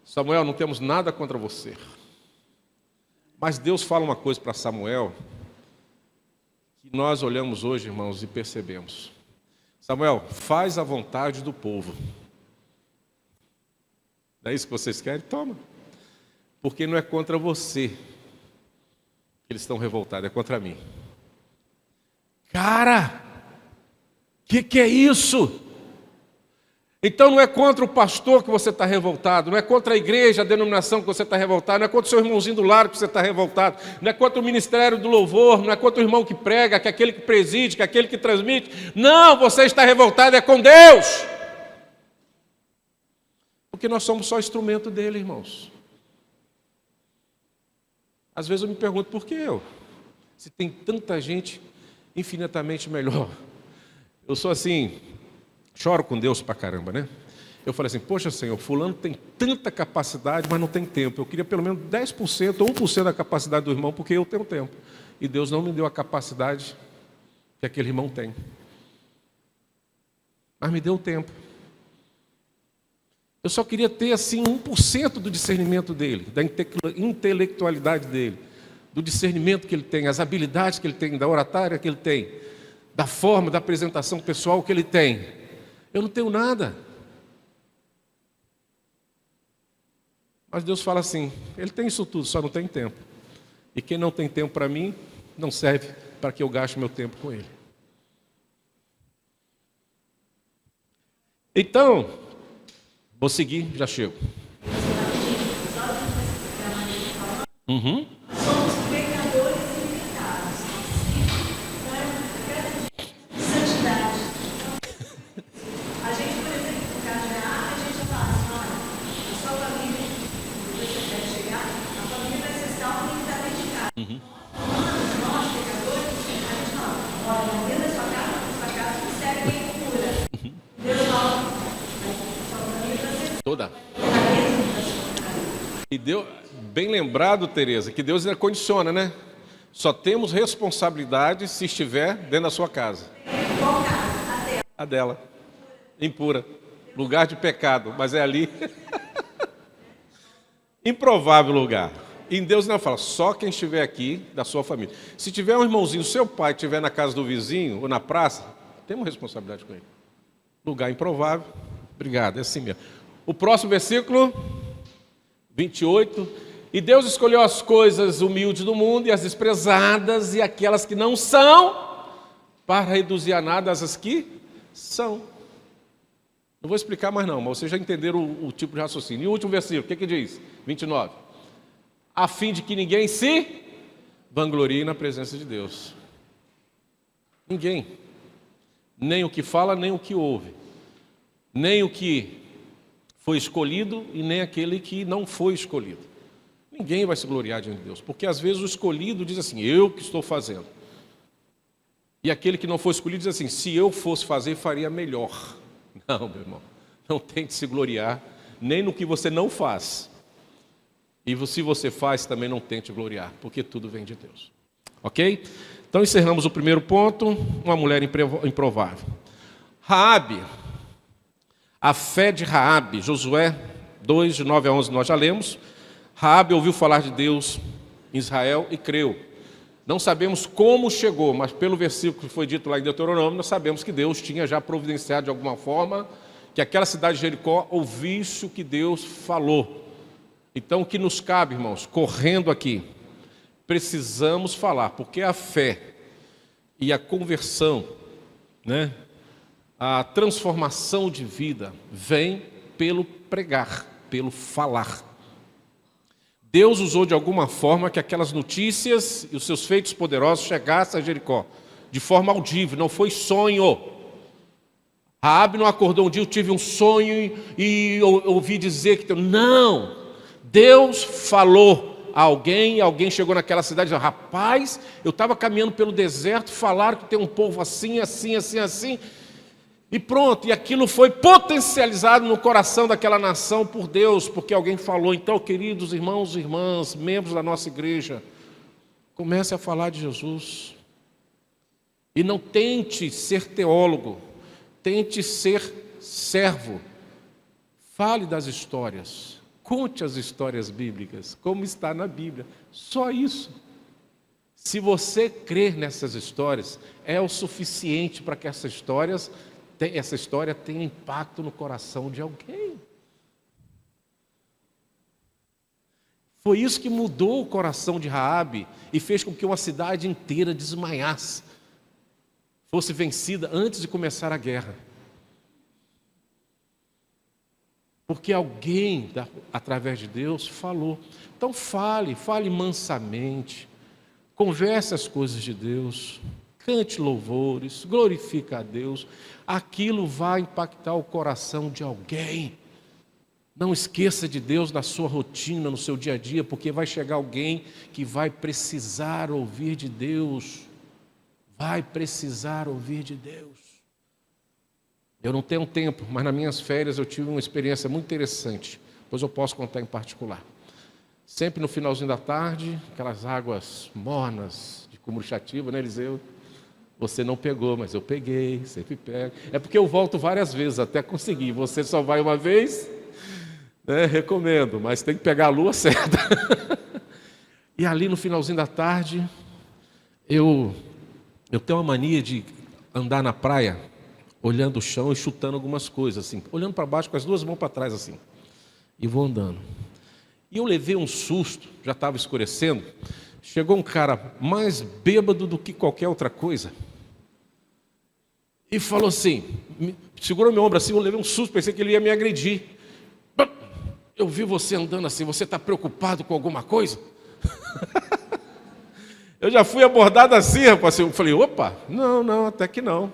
Samuel, não temos nada contra você. Mas Deus fala uma coisa para Samuel, que nós olhamos hoje, irmãos, e percebemos. Samuel, faz a vontade do povo. Não é isso que vocês querem? Toma. Porque não é contra você que eles estão revoltados, é contra mim. Cara, que é isso? Então não é contra o pastor que você está revoltado, não é contra a igreja, a denominação que você está revoltado, não é contra o seu irmãozinho do lar que você está revoltado, não é contra o ministério do louvor, não é contra o irmão que prega, que é aquele que preside, que é aquele que transmite. Não, você está revoltado, é com Deus. Porque nós somos só instrumento dele, irmãos. Às vezes eu me pergunto, por que eu? Se tem tanta gente infinitamente melhor. Eu sou assim, choro com Deus pra caramba, né? Eu falei assim, poxa Senhor, fulano tem tanta capacidade, mas não tem tempo. Eu queria pelo menos 10% ou 1% da capacidade do irmão, porque eu tenho tempo. E Deus não me deu a capacidade que aquele irmão tem. Mas me deu tempo. Eu só queria ter assim 1% do discernimento dele, da intelectualidade dele, do discernimento que ele tem, as habilidades que ele tem, da oratória que ele tem, da forma, da apresentação pessoal que ele tem. Eu não tenho nada. Mas Deus fala assim, ele tem isso tudo, só não tem tempo. E quem não tem tempo para mim, não serve para que eu gaste meu tempo com ele. Então, vou seguir, já chego. Somos pecadores limitados. Santidade. A gente, por exemplo, no caso da água, a gente fala assim, olha, a sua família, depois você quer chegar, a família vai ser salva e está dentro de casa. Nós, pecadores, a gente fala, olha, dentro da sua casa recebe quem cura. Deus fala, a sua família vai ser Toda. E Deus, bem lembrado, Tereza, que Deus ainda condiciona, né? Só temos responsabilidade se estiver dentro da sua casa. qual casa? A dela. Impura. Lugar de pecado, mas é ali. Improvável lugar. E Deus não fala, só quem estiver aqui da sua família. Se tiver um irmãozinho, seu pai estiver na casa do vizinho ou na praça, temos responsabilidade com ele. Lugar improvável. Obrigado, é assim mesmo. O próximo versículo, 28. E Deus escolheu as coisas humildes do mundo e as desprezadas e aquelas que não são, para reduzir a nada as que são. Não vou explicar mais não, mas vocês já entenderam o tipo de raciocínio. E o último versículo, o que diz? 29. A fim de que ninguém se vanglorie na presença de Deus. Ninguém. Nem o que fala, nem o que ouve. Nem o que foi escolhido e nem aquele que não foi escolhido. Ninguém vai se gloriar diante de Deus, porque às vezes o escolhido diz assim, eu que estou fazendo. E aquele que não foi escolhido diz assim, se eu fosse fazer, faria melhor. Não, meu irmão, não tente se gloriar, nem no que você não faz. E se você faz, também não tente gloriar, porque tudo vem de Deus. Ok? Então encerramos o primeiro ponto, uma mulher improvável. Raabe. A fé de Raabe, Josué 2, de 9 a 11, nós já lemos. Raabe ouviu falar de Deus em Israel e creu. Não sabemos como chegou, mas pelo versículo que foi dito lá em Deuteronômio, nós sabemos que Deus tinha já providenciado de alguma forma que aquela cidade de Jericó ouvisse o que Deus falou. Então, o que nos cabe, irmãos, correndo aqui, precisamos falar, porque a fé e a conversão, né, a transformação de vida vem pelo pregar, pelo falar. Deus usou de alguma forma que aquelas notícias e os seus feitos poderosos chegassem a Jericó, de forma audível, não foi sonho. Raabe não acordou um dia, eu tive um sonho e ouvi dizer que... Não, Deus falou a alguém, alguém chegou naquela cidade e disse, rapaz, eu estava caminhando pelo deserto, falaram que tem um povo assim, assim, assim, assim, e pronto, e aquilo foi potencializado no coração daquela nação por Deus, porque alguém falou. Então, queridos irmãos e irmãs, membros da nossa igreja, comece a falar de Jesus. E não tente ser teólogo, tente ser servo. Fale das histórias, conte as histórias bíblicas, como está na Bíblia. Só isso. Se você crer nessas histórias, é o suficiente para que essa história tenha impacto no coração de alguém. Foi isso que mudou o coração de Raabe e fez com que uma cidade inteira desmaiasse, fosse vencida antes de começar a guerra. Porque alguém, através de Deus, falou. Então fale mansamente, converse as coisas de Deus, cante louvores, glorifique a Deus. Aquilo vai impactar o coração de alguém. Não esqueça de Deus na sua rotina, no seu dia a dia, porque vai chegar alguém que vai precisar ouvir de Deus. Vai precisar ouvir de Deus. Eu não tenho tempo, mas nas minhas férias eu tive uma experiência muito interessante. Depois eu posso contar em particular. Sempre no finalzinho da tarde, aquelas águas mornas de Cumuruxatiba, né, Eliseu? Você não pegou, mas eu peguei, sempre pego. É porque eu volto várias vezes até conseguir. Você só vai uma vez, né? Recomendo, mas tem que pegar a lua certa. E ali no finalzinho da tarde, eu tenho uma mania de andar na praia, olhando o chão e chutando algumas coisas, assim, olhando para baixo com as duas mãos para trás, assim, e vou andando. E eu levei um susto, já estava escurecendo, chegou um cara mais bêbado do que qualquer outra coisa, e falou assim, segurou meu ombro assim, eu levei um susto, pensei que ele ia me agredir. Eu vi você andando assim, você está preocupado com alguma coisa? Eu já fui abordado assim, rapaz. Eu falei, opa, não, até que não.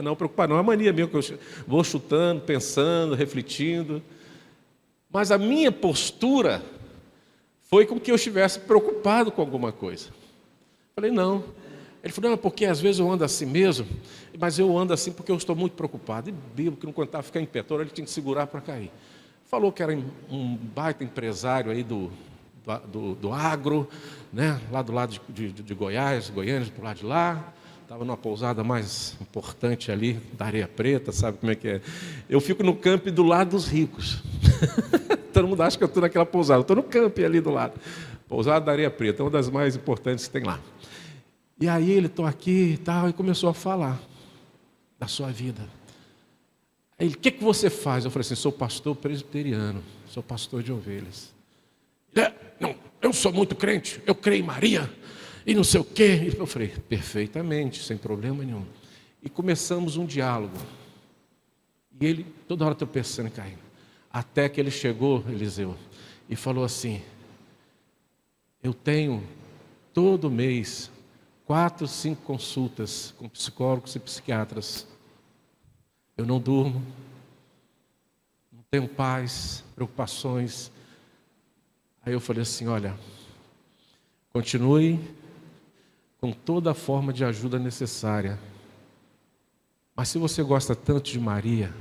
Não, preocupado não, é mania mesmo, que eu vou chutando, pensando, refletindo. Mas a minha postura foi como que eu estivesse preocupado com alguma coisa. Falei, não. Ele falou, não, porque às vezes eu ando assim mesmo, mas eu ando assim porque eu estou muito preocupado. E bebo, que não contava ficar em pé, toda hora ele tinha que segurar para cair. Falou que era um baita empresário aí do agro, né? Lá do lado de Goiás, Goiânia, por lá de lá. Estava numa pousada mais importante ali, da Areia Preta, sabe como é que é? Eu fico no campo do lado dos ricos. Todo mundo acha que eu estou naquela pousada. Eu estou no campo ali do lado. Pousada da Areia Preta, uma das mais importantes que tem lá. E aí ele, estou aqui e tal, e começou a falar da sua vida. Aí ele, o que você faz? Eu falei assim, sou pastor presbiteriano, sou pastor de ovelhas. Não, eu sou muito crente, eu creio em Maria, e não sei o quê. Eu falei, perfeitamente, sem problema nenhum. E começamos um diálogo. E ele, toda hora estou pensando em cair. Até que ele chegou, Eliseu, e falou assim, eu tenho todo mês 4, 5 consultas com psicólogos e psiquiatras. Eu não durmo, não tenho paz, preocupações. Aí eu falei assim, olha, continue com toda a forma de ajuda necessária. Mas se você gosta tanto de Maria,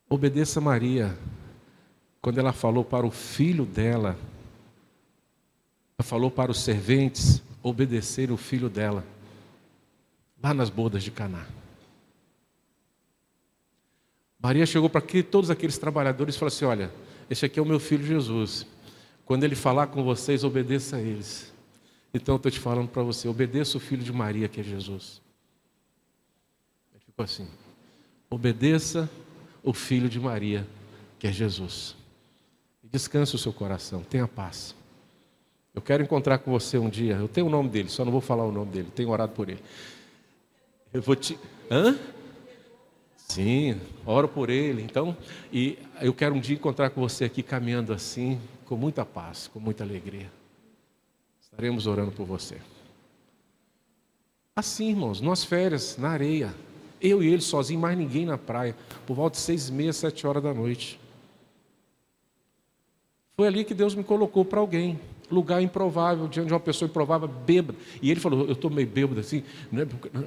obedeça a Maria. Quando ela falou para o filho dela, ela falou para os serventes obedecer o filho dela, lá nas bodas de Caná. Maria chegou para todos aqueles trabalhadores e falou assim, olha, esse aqui é o meu filho Jesus. Quando ele falar com vocês, obedeça a eles. Então eu estou te falando para você, obedeça o filho de Maria, que é Jesus. Ele ficou assim, obedeça o filho de Maria, que é Jesus. E Descanse o seu coração, tenha paz. Eu quero encontrar com você um dia. Eu tenho o nome dele, só não vou falar o nome dele. Tenho orado por ele. Eu vou te... Hã? Sim, oro por ele. Então, e eu quero um dia encontrar com você aqui caminhando assim, com muita paz, com muita alegria. Estaremos orando por você. Assim, irmãos, nas férias, na areia, eu e ele sozinho, mais ninguém na praia, por volta de 6h30, 7 horas da noite. Foi ali que Deus me colocou para alguém. Lugar improvável, diante de uma pessoa improvável, bêbada. E ele falou, eu estou meio bêbado assim.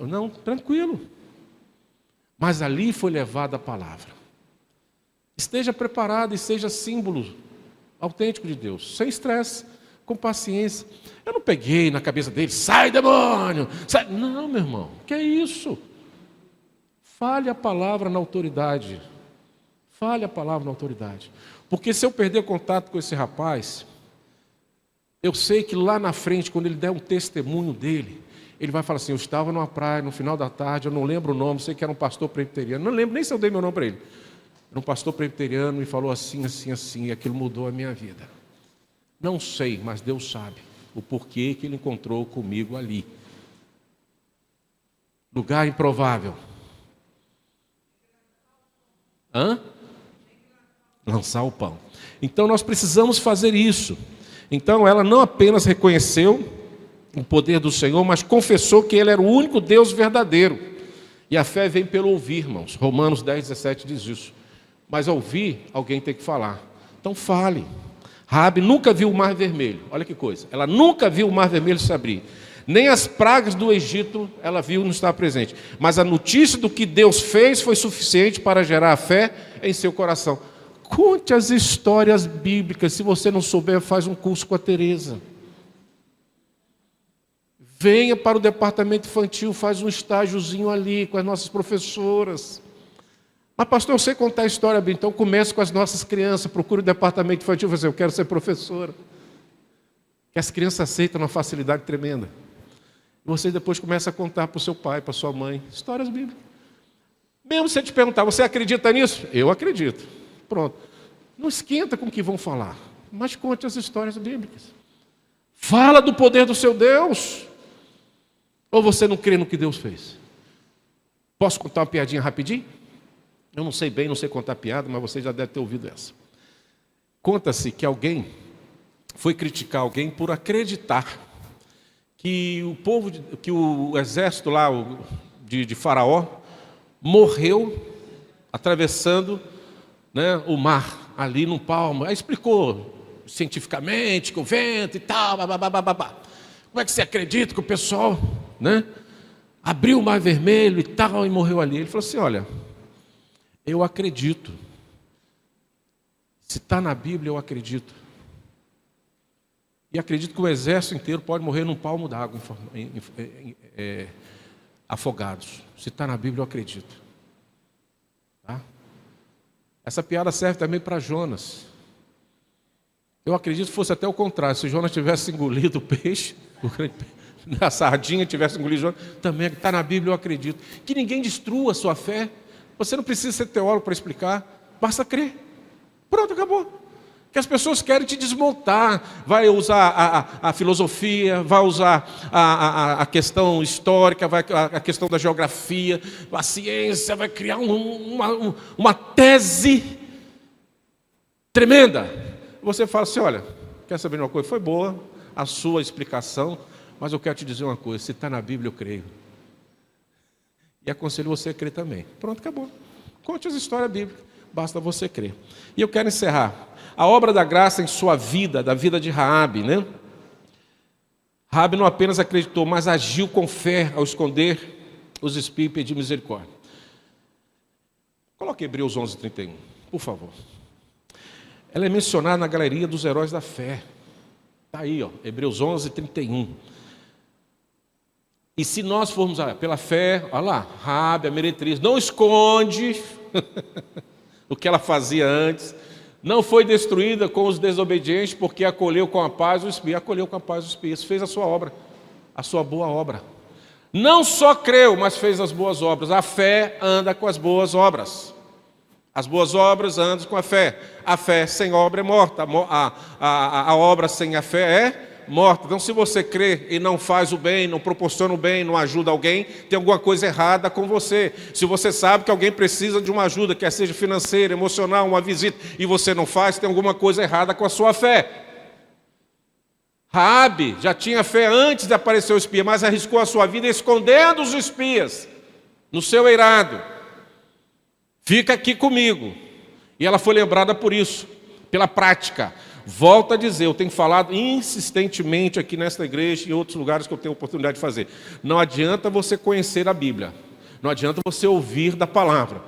Não, tranquilo. Mas ali foi levada a palavra. Esteja preparado e seja símbolo autêntico de Deus, sem estresse, com paciência. Eu não peguei na cabeça dele, sai demônio, sai. Não, meu irmão, que é isso? Fale a palavra na autoridade. Fale a palavra na autoridade. Porque se eu perder contato com esse rapaz, eu sei que lá na frente, quando ele der um testemunho dele, ele vai falar assim, eu estava numa praia no final da tarde, eu não lembro o nome, sei que era um pastor presbiteriano, não lembro nem se eu dei meu nome para ele. Era um pastor presbiteriano e falou assim, assim, assim, e aquilo mudou a minha vida. Não sei, mas Deus sabe o porquê que ele encontrou comigo ali. Lugar improvável. Lançar o pão. Então nós precisamos fazer isso. Então ela não apenas reconheceu o poder do Senhor, mas confessou que Ele era o único Deus verdadeiro. E a fé vem pelo ouvir, irmãos. Romanos 10:17 diz isso. Mas ao ouvir, alguém tem que falar. Então fale. Raabe nunca viu o mar vermelho. Olha que coisa. Ela nunca viu o mar vermelho se abrir. Nem as pragas do Egito ela viu, não está presente. Mas a notícia do que Deus fez foi suficiente para gerar a fé em seu coração. Conte as histórias bíblicas. Se você não souber, faz um curso com a Tereza. Venha para o departamento infantil, faz um estágiozinho ali com as nossas professoras. Mas pastor, eu sei contar a história bem, então comece com as nossas crianças, procure o departamento infantil e fale, eu quero ser professora. Que as crianças aceitam uma facilidade tremenda. E você depois começa a contar para o seu pai, para a sua mãe, histórias bíblicas. Mesmo se ele te perguntar, você acredita nisso? Eu acredito. Pronto. Não esquenta com o que vão falar, mas conte as histórias bíblicas. Fala do poder do seu Deus. Ou você não crê no que Deus fez? Posso contar uma piadinha rapidinho? Eu não sei bem, não sei contar piada, mas você já deve ter ouvido essa. Conta-se que alguém foi criticar alguém por acreditar que o povo, que o exército lá de Faraó morreu atravessando, né, o mar ali num palmo. Aí explicou cientificamente que o vento e tal, babá. Como é que você acredita que o pessoal, né, abriu o mar vermelho e tal e morreu ali? Ele falou assim, olha, eu acredito. Se está na Bíblia, eu acredito. E acredito que o exército inteiro pode morrer num palmo d'água, afogados. Se está na Bíblia, eu acredito. Tá? Essa piada serve também para Jonas. Eu acredito que fosse até o contrário. Se Jonas tivesse engolido o peixe, a sardinha tivesse engolido Jonas, também está na Bíblia, eu acredito. Que ninguém destrua a sua fé. Você não precisa ser teólogo para explicar, basta crer. Pronto, acabou. Que as pessoas querem te desmontar, vai usar a filosofia, vai usar a questão histórica, a questão da geografia, a ciência, vai criar uma tese tremenda. Você fala assim, olha, quer saber de uma coisa? Foi boa a sua explicação, mas eu quero te dizer uma coisa, se está na Bíblia eu creio. E aconselho você a crer também. Pronto, acabou. Conte as histórias bíblicas, basta você crer. E eu quero encerrar. A obra da graça em sua vida, da vida de Raabe, né? Raabe não apenas acreditou, mas agiu com fé ao esconder os espios e pedir misericórdia. Coloque Hebreus 11:31, por favor. Ela é mencionada na galeria dos heróis da fé. Está aí, ó, Hebreus 11:31. E se nós formos pela fé, olha lá, Raabe, a meretriz, não esconde o que ela fazia antes. Não foi destruída com os desobedientes, porque acolheu com a paz o espírito. Acolheu com a paz o espírito, fez a sua obra, a sua boa obra. Não só creu, mas fez as boas obras. A fé anda com as boas obras. As boas obras andam com a fé. A fé sem obra é morta. A obra sem a fé é morta. Então, se você crê e não faz o bem, não proporciona o bem, não ajuda alguém, tem alguma coisa errada com você. Se você sabe que alguém precisa de uma ajuda, quer seja financeira, emocional, uma visita, e você não faz, tem alguma coisa errada com a sua fé. Raabe já tinha fé antes de aparecer o espia, mas arriscou a sua vida escondendo os espias no seu eirado. Fica aqui comigo. E ela foi lembrada por isso, pela prática. Volto a dizer, eu tenho falado insistentemente aqui nesta igreja e em outros lugares que eu tenho oportunidade de fazer. Não adianta você conhecer a Bíblia. Não adianta você ouvir da palavra.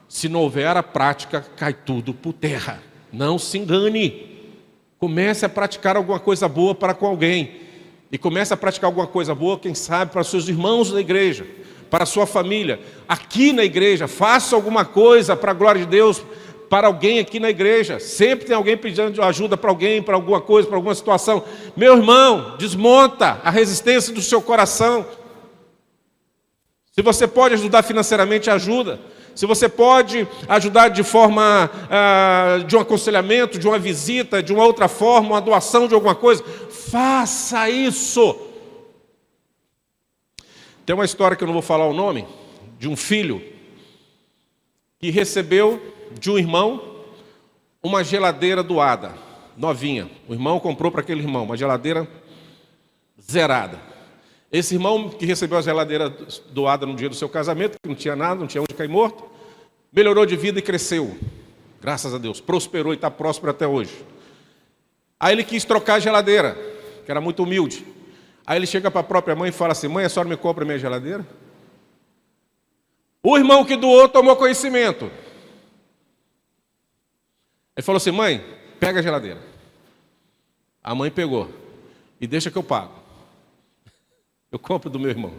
Se não houver a prática, cai tudo por terra. Não se engane. Comece a praticar alguma coisa boa para com alguém. E comece a praticar alguma coisa boa, quem sabe, para os seus irmãos da igreja, para a sua família. Aqui na igreja, faça alguma coisa para a glória de Deus, para alguém aqui na igreja. Sempre tem alguém pedindo ajuda para alguém, para alguma coisa, para alguma situação. Meu irmão, desmonta a resistência do seu coração. Se você pode ajudar financeiramente, ajuda. Se você pode ajudar de forma de um aconselhamento, de uma visita, de uma outra forma, uma doação de alguma coisa, faça isso. Tem uma história que eu não vou falar o nome, de um filho que recebeu de um irmão uma geladeira doada, novinha. O irmão comprou para aquele irmão uma geladeira zerada. Esse irmão que recebeu a geladeira doada no dia do seu casamento, que não tinha nada, não tinha onde cair morto, melhorou de vida e cresceu, graças a Deus, prosperou e está próspero até hoje. Aí ele quis trocar a geladeira, que era muito humilde. Aí ele chega para a própria mãe e fala assim: mãe, a senhora me compra a minha geladeira? O irmão que doou tomou conhecimento. Ele falou assim: mãe, pega a geladeira. A mãe pegou e deixa que eu pago. Eu compro do meu irmão.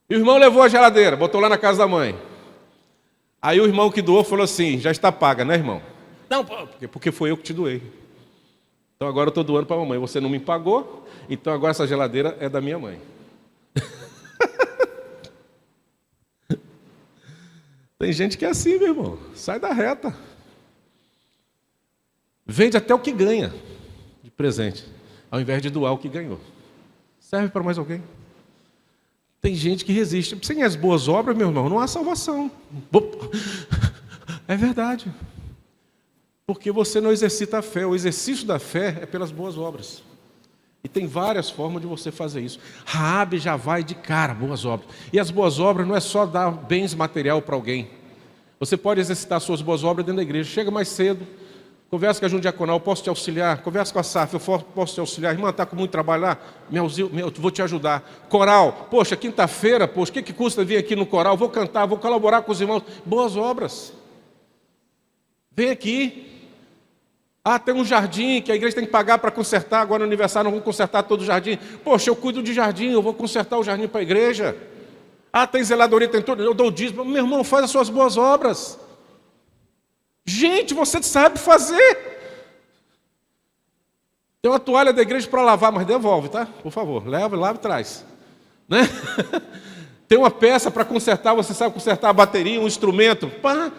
E o irmão levou a geladeira, botou lá na casa da mãe. Aí o irmão que doou falou assim: já está paga, né, irmão? Não, porque foi eu que te doei. Então agora eu estou doando para a mamãe. Você não me pagou, então agora essa geladeira é da minha mãe. Tem gente que é assim, meu irmão. Sai da reta. Vende até o que ganha de presente, ao invés de doar o que ganhou. Serve para mais alguém? Tem gente que resiste. Sem as boas obras, meu irmão, não há salvação. É verdade. Porque você não exercita a fé. O exercício da fé é pelas boas obras. E tem várias formas de você fazer isso. Raabe já vai de cara, boas obras. E as boas obras não é só dar bens material para alguém. Você pode exercitar suas boas obras dentro da igreja. Chega mais cedo, conversa com a junta diaconal, posso te auxiliar. Conversa com a SAF, eu posso te auxiliar. Irmã, está com muito trabalho lá? Eu vou te ajudar. Coral, poxa, quinta-feira, poxa, o que custa vir aqui no coral? Vou cantar, vou colaborar com os irmãos. Boas obras. Vem aqui. Ah, tem um jardim que a igreja tem que pagar para consertar. Agora no aniversário não vamos consertar todo o jardim. Poxa, eu cuido de jardim, eu vou consertar o jardim para a igreja. Ah, tem zeladoria, tem tudo. Eu dou o dízimo. Meu irmão, faz as suas boas obras. Gente, você sabe fazer. Tem uma toalha da igreja para lavar, mas devolve, tá? Por favor, leva e traz. Né? Tem uma peça para consertar, você sabe consertar a bateria, um instrumento. Pá,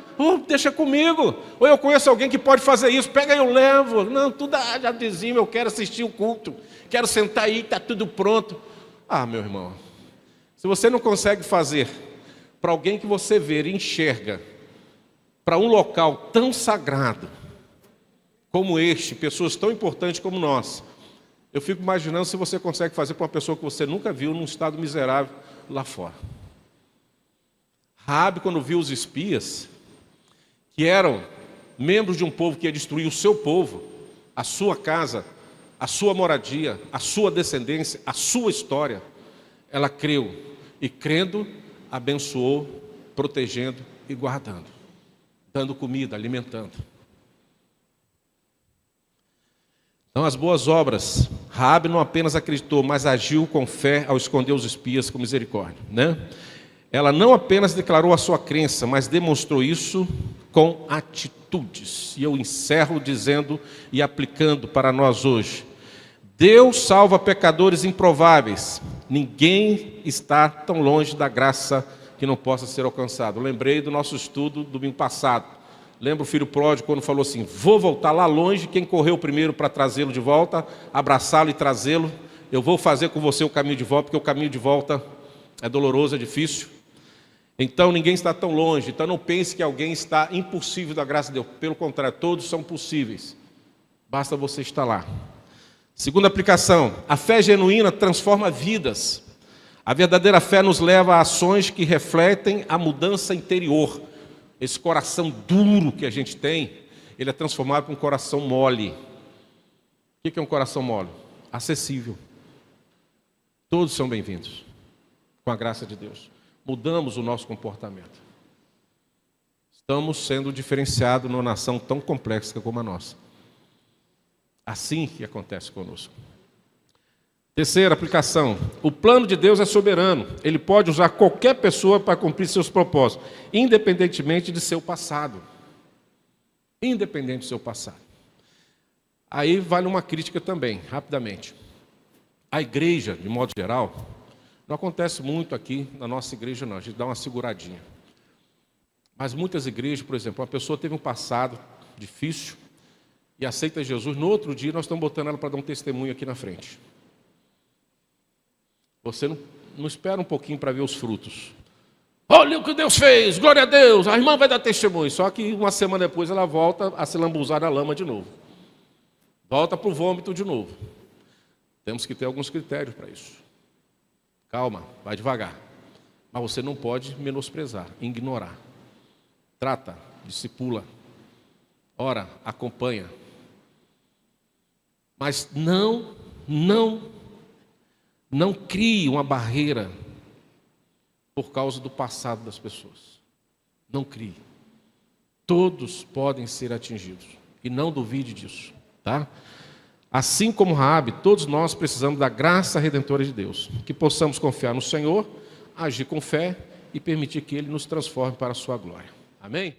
deixa comigo. Ou eu conheço alguém que pode fazer isso, pega e eu levo. Não, tudo já dizia, eu quero assistir o culto. Quero sentar aí, está tudo pronto. Ah, meu irmão, se você não consegue fazer para alguém que você vê e enxerga, para um local tão sagrado como este, pessoas tão importantes como nós, eu fico imaginando se você consegue fazer para uma pessoa que você nunca viu num estado miserável lá fora. Raabe, quando viu os espias, que eram membros de um povo que ia destruir o seu povo, a sua casa, a sua moradia, a sua descendência, a sua história, ela creu, e crendo, abençoou, protegendo e guardando, dando comida, alimentando. Então, as boas obras, Raabe não apenas acreditou, mas agiu com fé ao esconder os espias com misericórdia, né? Ela não apenas declarou a sua crença, mas demonstrou isso com atitudes. E eu encerro dizendo e aplicando para nós hoje: Deus salva pecadores improváveis. Ninguém está tão longe da graça que não possa ser alcançado. Lembrei do nosso estudo domingo passado. Lembra o filho pródigo quando falou assim: vou voltar lá longe, quem correu primeiro para trazê-lo de volta, abraçá-lo e trazê-lo, eu vou fazer com você o caminho de volta, porque o caminho de volta é doloroso, é difícil. Então ninguém está tão longe, então não pense que alguém está impossível da graça de Deus. Pelo contrário, todos são possíveis. Basta você estar lá. Segunda aplicação, a fé genuína transforma vidas. A verdadeira fé nos leva a ações que refletem a mudança interior. Esse coração duro que a gente tem, ele é transformado por um coração mole. O que é um coração mole? Acessível. Todos são bem-vindos, com a graça de Deus. Mudamos o nosso comportamento. Estamos sendo diferenciados numa nação tão complexa como a nossa. Assim que acontece conosco. Terceira aplicação, o plano de Deus é soberano. Ele pode usar qualquer pessoa para cumprir seus propósitos, independentemente de seu passado. Independente do seu passado. Aí vale uma crítica também, rapidamente. A igreja, de modo geral, não acontece muito aqui na nossa igreja não, a gente dá uma seguradinha. Mas muitas igrejas, por exemplo, uma pessoa teve um passado difícil e aceita Jesus, no outro dia nós estamos botando ela para dar um testemunho aqui na frente. Você não espera um pouquinho para ver os frutos. Olha o que Deus fez, glória a Deus, a irmã vai dar testemunho. Só que uma semana depois ela volta a se lambuzar na lama de novo. Volta para o vômito de novo. Temos que ter alguns critérios para isso. Calma, vai devagar. Mas você não pode menosprezar, ignorar. Trata, discipula, ora, acompanha. Mas não crie uma barreira por causa do passado das pessoas. Não crie. Todos podem ser atingidos. E não duvide disso, tá? Assim como Raabe, todos nós precisamos da graça redentora de Deus. Que possamos confiar no Senhor, agir com fé e permitir que Ele nos transforme para a sua glória. Amém?